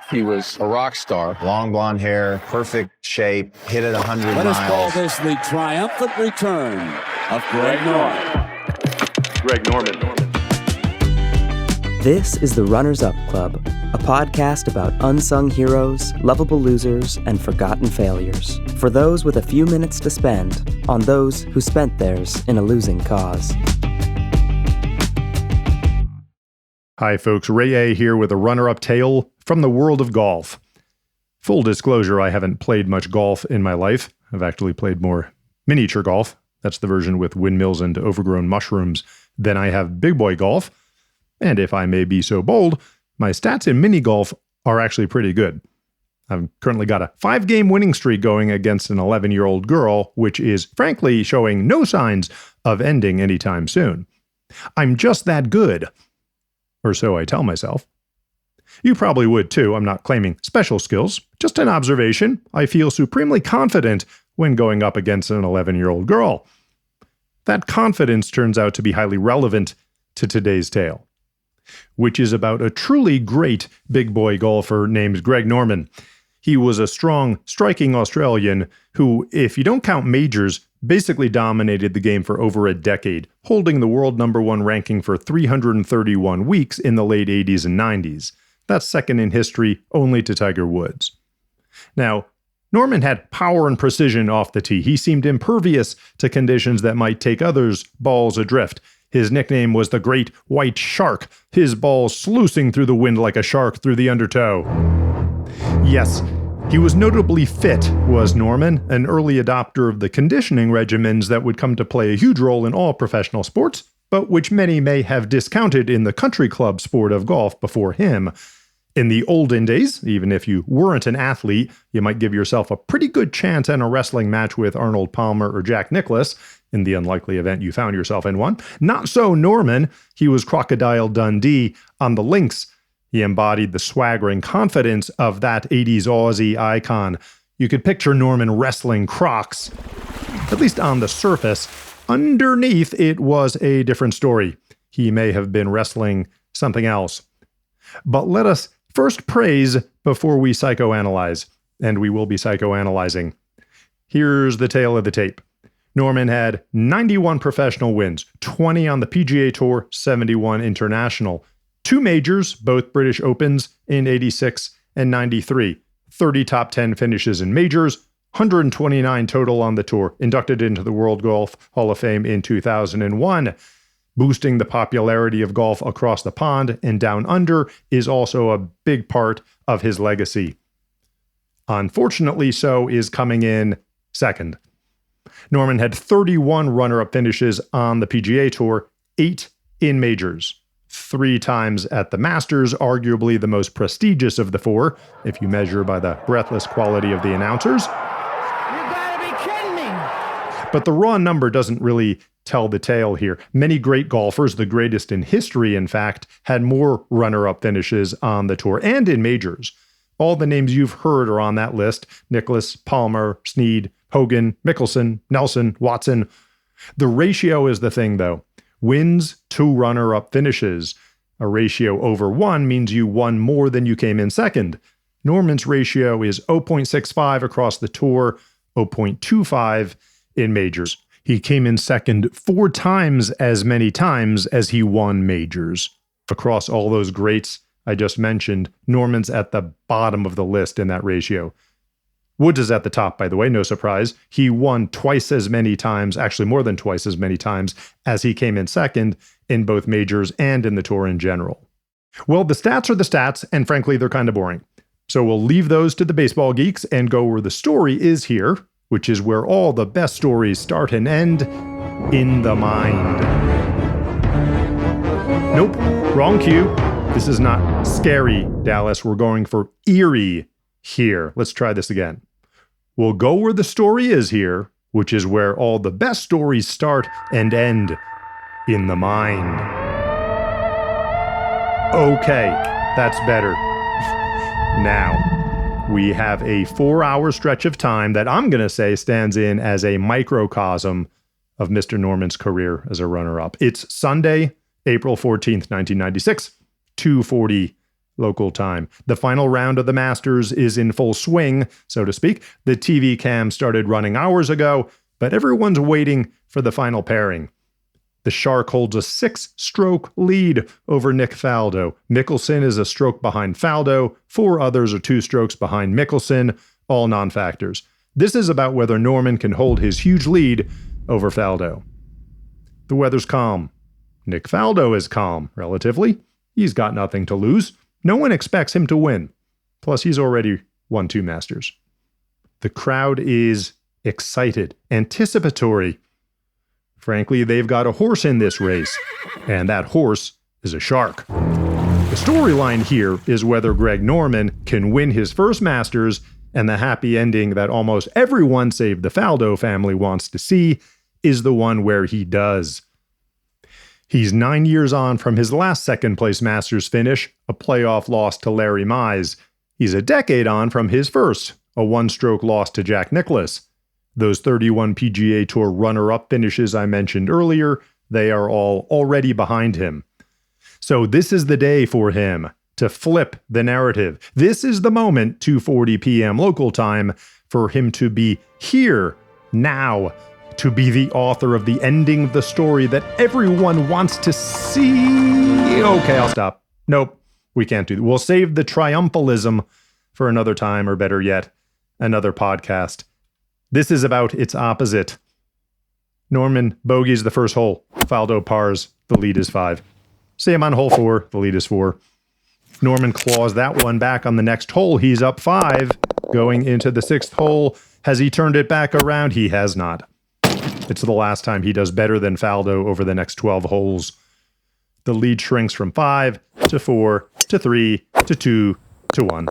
He was a rock star. Long blonde hair, perfect shape, hit it 100 miles. Let us call this the triumphant return of Greg Norman. Greg Norman. This is the Runners Up Club, a podcast about unsung heroes, lovable losers, and forgotten failures. For those with a few minutes to spend on those who spent theirs in a losing cause. Hi folks, Ray A here with a runner-up tale from the world of golf. Full disclosure, I haven't played much golf in my life. I've actually played more miniature golf. That's the version with windmills and overgrown mushrooms. Than I have big boy golf. And if I may be so bold, my stats in mini golf are actually pretty good. I've currently got a 5-game winning streak going against an 11-year-old girl, which is frankly showing no signs of ending anytime soon. I'm just that good. Or so I tell myself. You probably would too. I'm not claiming special skills. Just an observation. I feel supremely confident when going up against an 11-year-old girl. That confidence turns out to be highly relevant to today's tale, which is about a truly great big boy golfer named Greg Norman. He was a strong, striking Australian who, if you don't count majors, basically dominated the game for over a decade, holding the world #1 ranking for 331 weeks in the late 80s and 90s. That's second in history only to Tiger Woods. Now, Norman had power and precision off the tee. He seemed impervious to conditions that might take others' balls adrift. His nickname was the Great White Shark, his ball sluicing through the wind like a shark through the undertow. Yes, he was notably fit, was Norman, an early adopter of the conditioning regimens that would come to play a huge role in all professional sports, but which many may have discounted in the country club sport of golf before him. In the olden days, even if you weren't an athlete, you might give yourself a pretty good chance in a wrestling match with Arnold Palmer or Jack Nicklaus, in the unlikely event you found yourself in one. Not so Norman. He was Crocodile Dundee on the links. He embodied the swaggering confidence of that 80s Aussie icon. You could picture Norman wrestling Crocs, at least on the surface. Underneath, it was a different story. He may have been wrestling something else. But let us first praise before we psychoanalyze, and we will be psychoanalyzing. Here's the tale of the tape. Norman had 91 professional wins, 20 on the PGA Tour, 71 international. 2 majors, both British Opens, in 86 and 93. 30 top 10 finishes in majors, 129 total on the tour, inducted into the World Golf Hall of Fame in 2001. Boosting the popularity of golf across the pond and down under is also a big part of his legacy. Unfortunately, so is coming in second. Norman had 31 runner-up finishes on the PGA Tour, 8 in majors. 3 times at the Masters, arguably the most prestigious of the 4, if you measure by the breathless quality of the announcers. You gotta be kidding me! But the raw number doesn't really tell the tale here. Many great golfers, the greatest in history in fact, had more runner-up finishes on the tour and in majors. All the names you've heard are on that list: Nicklaus, Palmer, Snead, Hogan, Mickelson, Nelson, Watson. The ratio is the thing though. Wins to runner-up finishes. A ratio over 1 means you won more than you came in second. Norman's ratio is 0.65 across the tour, 0.25 in majors. He came in second 4 times as many times as he won majors. Across all those greats I just mentioned, Norman's at the bottom of the list in that ratio. Woods is at the top, by the way, no surprise. He won twice as many times, actually more than twice as many times, as he came in second in both majors and in the tour in general. Well, the stats are the stats, and frankly, they're kind of boring. So we'll leave those to the baseball geeks and go where the story is here, which is where all the best stories start and end, in the mind. Nope, wrong cue. This is not scary, Dallas. We're going for eerie here. Let's try this again. We'll go where the story is here, which is where all the best stories start and end, in the mind. Okay, that's better. Now, we have a 4-hour stretch of time that I'm going to say stands in as a microcosm of Mr. Norman's career as a runner-up. It's Sunday, April 14th, 1996, 2:40 local time. The final round of the Masters is in full swing, so to speak. The TV cam started running hours ago, but everyone's waiting for the final pairing. The Shark holds a 6-stroke lead over Nick Faldo. Mickelson is a stroke behind Faldo. 4 others are 2 strokes behind Mickelson, all non-factors. This is about whether Norman can hold his huge lead over Faldo. The weather's calm. Nick Faldo is calm, relatively. He's got nothing to lose. No one expects him to win. Plus, he's already won 2 Masters. The crowd is excited, anticipatory. Frankly, they've got a horse in this race, and that horse is a shark. The storyline here is whether Greg Norman can win his first Masters, and the happy ending that almost everyone save the Faldo family wants to see is the one where he does. He's 9 years on from his last second-place Masters finish, a playoff loss to Larry Mize. He's a decade on from his first, a 1-stroke loss to Jack Nicklaus. Those 31 PGA Tour runner-up finishes I mentioned earlier, they are all already behind him. So this is the day for him to flip the narrative. This is the moment, 2:40 p.m. local time, for him to be here, now, to be the author of the ending of the story that everyone wants to see. Okay, I'll stop. Nope, we can't do that. We'll save the triumphalism for another time, or better yet, another podcast. This is about its opposite. Norman bogeys the first hole. Faldo pars. The lead is 5. Same on hole 4. The lead is 4. Norman claws that one back on the next hole. He's up 5. Going into the 6th hole. Has he turned it back around? He has not. It's the last time he does better than Faldo over the next 12 holes. The lead shrinks from 5 to 4 to 3 to 2 to 1.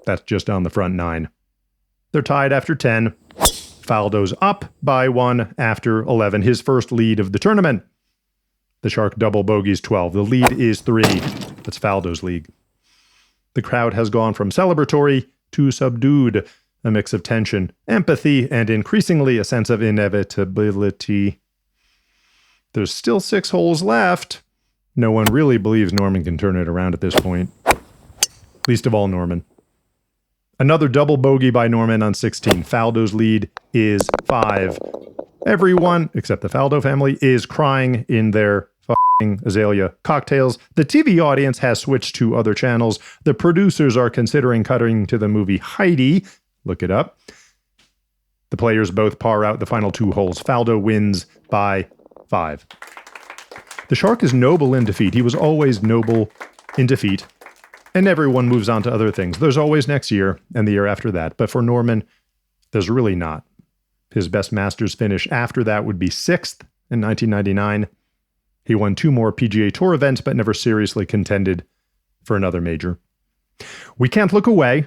That's just on the front 9. They're tied after 10. Faldo's up by 1 after 11, his first lead of the tournament. The Shark double bogeys 12. The lead is 3. That's Faldo's league. The crowd has gone from celebratory to subdued, a mix of tension, empathy, and increasingly a sense of inevitability. There's still 6 holes left. No one really believes Norman can turn it around at this point. Least of all Norman. Another double bogey by Norman on 16. Faldo's lead is 5. Everyone, except the Faldo family, is crying in their f***ing Azalea cocktails. The TV audience has switched to other channels. The producers are considering cutting to the movie Heidi. Look it up. The players both par out the final 2 holes. Faldo wins by 5. The Shark is noble in defeat. He was always noble in defeat. And everyone moves on to other things. There's always next year and the year after that. But for Norman, there's really not. His best Masters finish after that would be 6th in 1999. He won 2 more PGA Tour events, but never seriously contended for another major. We can't look away.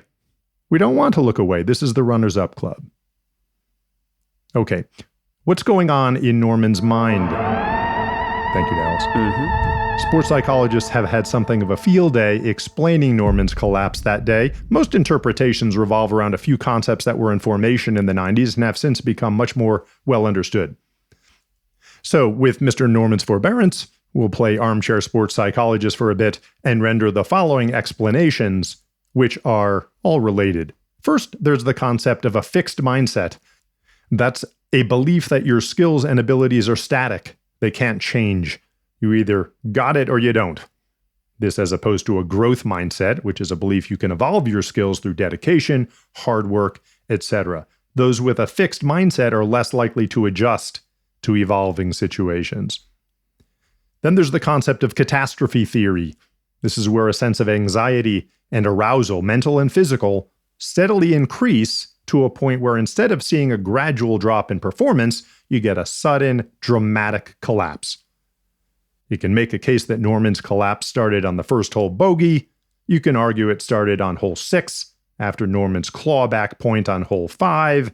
We don't want to look away. This is the Runners-Up Club. Okay, what's going on in Norman's mind? Thank you, Dallas. Sports psychologists have had something of a field day explaining Norman's collapse that day. Most interpretations revolve around a few concepts that were in formation in the 90s and have since become much more well understood. So, with Mr. Norman's forbearance, we'll play armchair sports psychologist for a bit and render the following explanations, which are all related. First, there's the concept of a fixed mindset. That's a belief that your skills and abilities are static. They can't change. You either got it or you don't. This as opposed to a growth mindset, which is a belief you can evolve your skills through dedication, hard work, etc. Those with a fixed mindset are less likely to adjust to evolving situations. Then there's the concept of catastrophe theory. This is where a sense of anxiety and arousal, mental and physical, steadily increase to a point where instead of seeing a gradual drop in performance, you get a sudden, dramatic collapse. You can make a case that Norman's collapse started on the first hole bogey. You can argue it started on hole 6 after Norman's clawback point on hole 5.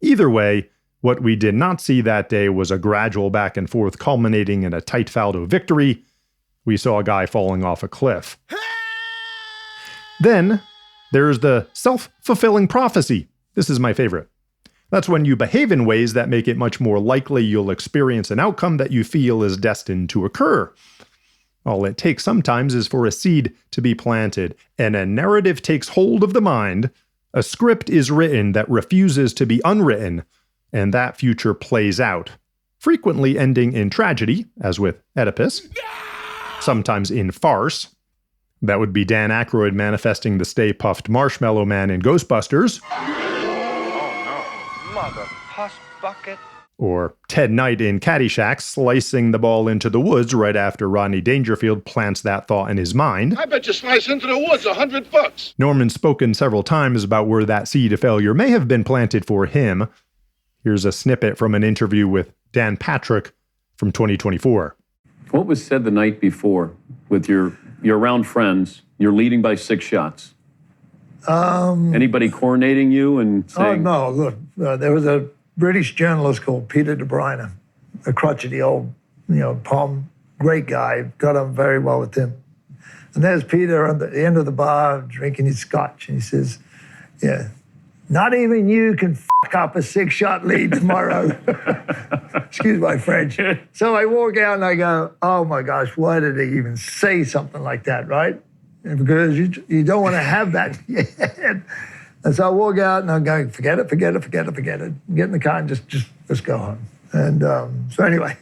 Either way, what we did not see that day was a gradual back and forth culminating in a tight Faldo victory. We saw a guy falling off a cliff. Then there's the self-fulfilling prophecy. This is my favorite. That's when you behave in ways that make it much more likely you'll experience an outcome that you feel is destined to occur. All it takes sometimes is for a seed to be planted, and a narrative takes hold of the mind. A script is written that refuses to be unwritten, and that future plays out, frequently ending in tragedy, as with Oedipus, sometimes in farce. That would be Dan Aykroyd manifesting the Stay Puft Marshmallow Man in Ghostbusters. Oh no, mother puss bucket. Or Ted Knight in Caddyshack slicing the ball into the woods right after Rodney Dangerfield plants that thought in his mind. I bet you slice into the woods $100. Norman's spoken several times about where that seed of failure may have been planted for him. Here's a snippet from an interview with Dan Patrick from 2024. What was said the night before with you're around friends, you're leading by 6 shots? Anybody coronating you and saying... Oh, no, look, there was a British journalist called Peter De Bruyne, a crotchety old, Palm, great guy, got on very well with him. And there's Peter at the end of the bar drinking his scotch, and he says, yeah, not even you can fuck up a 6-shot lead tomorrow. Excuse my French. So I walk out and I go, oh my gosh, why did he even say something like that, right? And because you don't want to have that yet. And so I walk out and I'm going, forget it. Get in the car and just let's go home. And so anyway,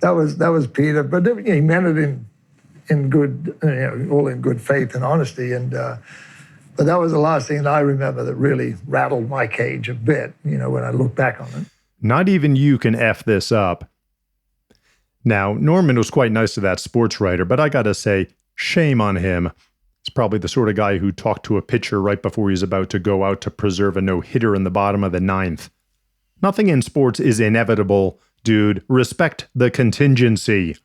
that was Peter. But he meant it in good, all in good faith and honesty. And but that was the last thing that I remember that really rattled my cage a bit, when I look back on it. Not even you can F this up. Now, Norman was quite nice to that sports writer, but I gotta say, shame on him. He's probably the sort of guy who talked to a pitcher right before he's about to go out to preserve a no-hitter in the bottom of the 9th. Nothing in sports is inevitable, dude. Respect the contingency.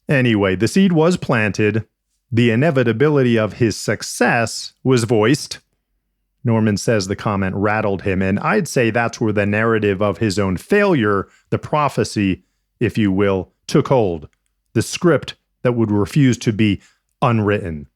Anyway, the seed was planted. The inevitability of his success was voiced. Norman says the comment rattled him, and I'd say that's where the narrative of his own failure, the prophecy, if you will, took hold. The script that would refuse to be unwritten.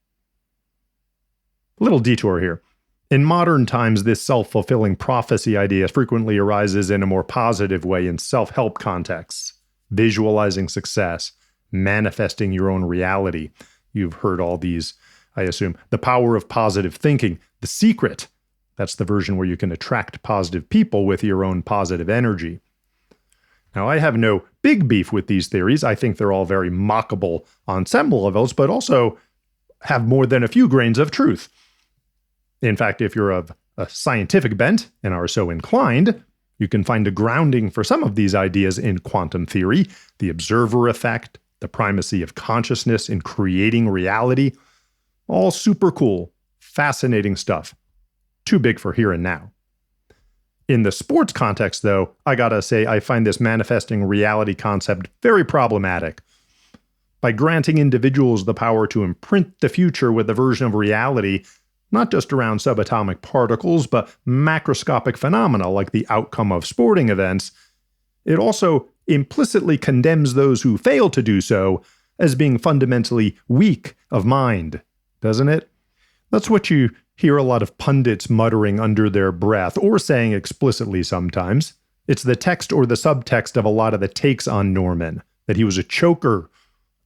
A little detour here. In modern times, this self-fulfilling prophecy idea frequently arises in a more positive way in self-help contexts. Visualizing success, manifesting your own reality. You've heard all these, I assume. The power of positive thinking. The secret. That's the version where you can attract positive people with your own positive energy. Now, I have no big beef with these theories. I think they're all very mockable on some levels, but also have more than a few grains of truth. In fact, if you're of a scientific bent and are so inclined, you can find a grounding for some of these ideas in quantum theory, the observer effect, the primacy of consciousness in creating reality. All super cool, fascinating stuff. Too big for here and now. In the sports context, though, I gotta say I find this manifesting reality concept very problematic. By granting individuals the power to imprint the future with a version of reality, not just around subatomic particles, but macroscopic phenomena like the outcome of sporting events, it also implicitly condemns those who fail to do so as being fundamentally weak of mind, doesn't it? That's what you hear a lot of pundits muttering under their breath, or saying explicitly sometimes. It's the text or the subtext of a lot of the takes on Norman, that he was a choker,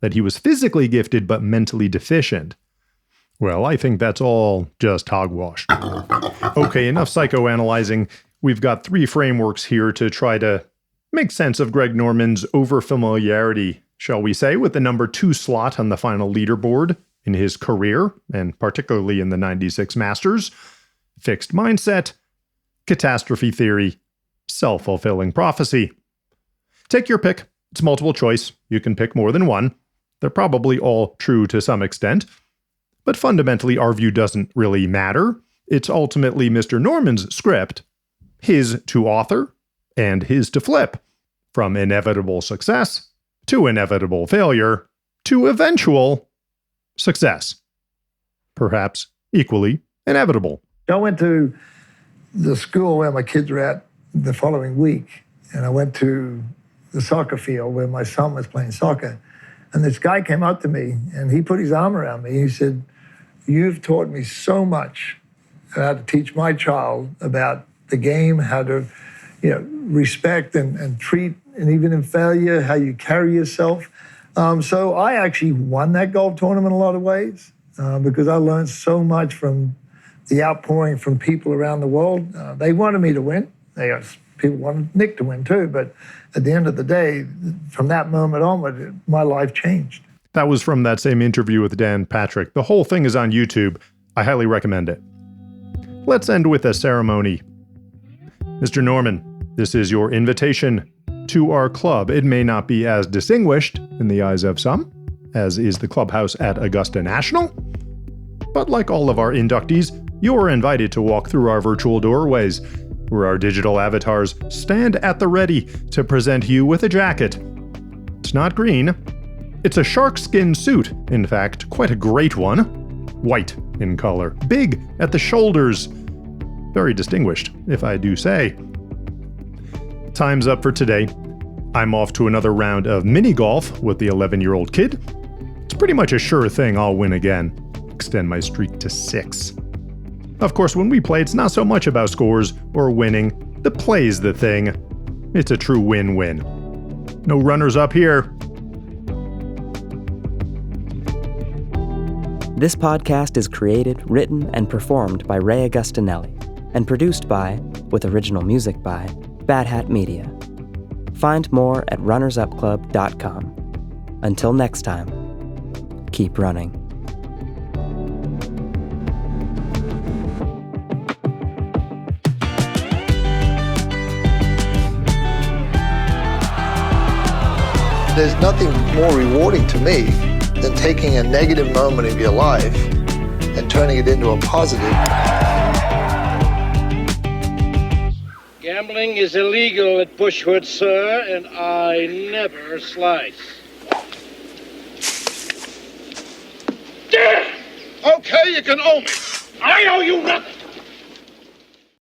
that he was physically gifted but mentally deficient. Well, I think that's all just hogwash. Okay, enough psychoanalyzing. We've got 3 frameworks here to try to make sense of Greg Norman's overfamiliarity, shall we say, with the number 2 slot on the final leaderboard in his career, and particularly in the 96 Masters, fixed mindset, catastrophe theory, self-fulfilling prophecy. Take your pick. It's multiple choice. You can pick more than one. They're probably all true to some extent. But fundamentally, our view doesn't really matter. It's ultimately Mr. Norman's script, his to author, and his to flip, from inevitable success to inevitable failure to eventual success. Perhaps equally inevitable. I went to the school where my kids were at the following week, and I went to the soccer field where my son was playing soccer. And this guy came up to me, and he put his arm around me. He said, "You've taught me so much how to teach my child about the game, how to, respect and treat, and even in failure, how you carry yourself. So I actually won that golf tournament in a lot of ways because I learned so much from the outpouring from people around the world. They wanted me to win. People wanted Nick to win too, but at the end of the day, from that moment onward, my life changed. That was from that same interview with Dan Patrick. The whole thing is on YouTube. I highly recommend it. Let's end with a ceremony. Mr. Norman, this is your invitation to our club. It may not be as distinguished in the eyes of some, as is the clubhouse at Augusta National, but like all of our inductees, you're invited to walk through our virtual doorways, where our digital avatars stand at the ready to present you with a jacket. It's not green. It's a sharkskin suit, in fact, quite a great one. White in color, big at the shoulders. Very distinguished, if I do say. Time's up for today. I'm off to another round of mini golf with the 11-year-old kid. It's pretty much a sure thing I'll win again. Extend my streak to 6. Of course, when we play, it's not so much about scores or winning. The play's the thing. It's a true win-win. No runners up here. This podcast is created, written, and performed by Ray Augustinelli, and produced by, with original music by, Bad Hat Media. Find more at runnersupclub.com. Until next time, keep running. There's nothing more rewarding to me than taking a negative moment of your life and turning it into a positive. Gambling is illegal at Bushwood, sir, and I never slice. Okay, you can owe me. I owe you nothing.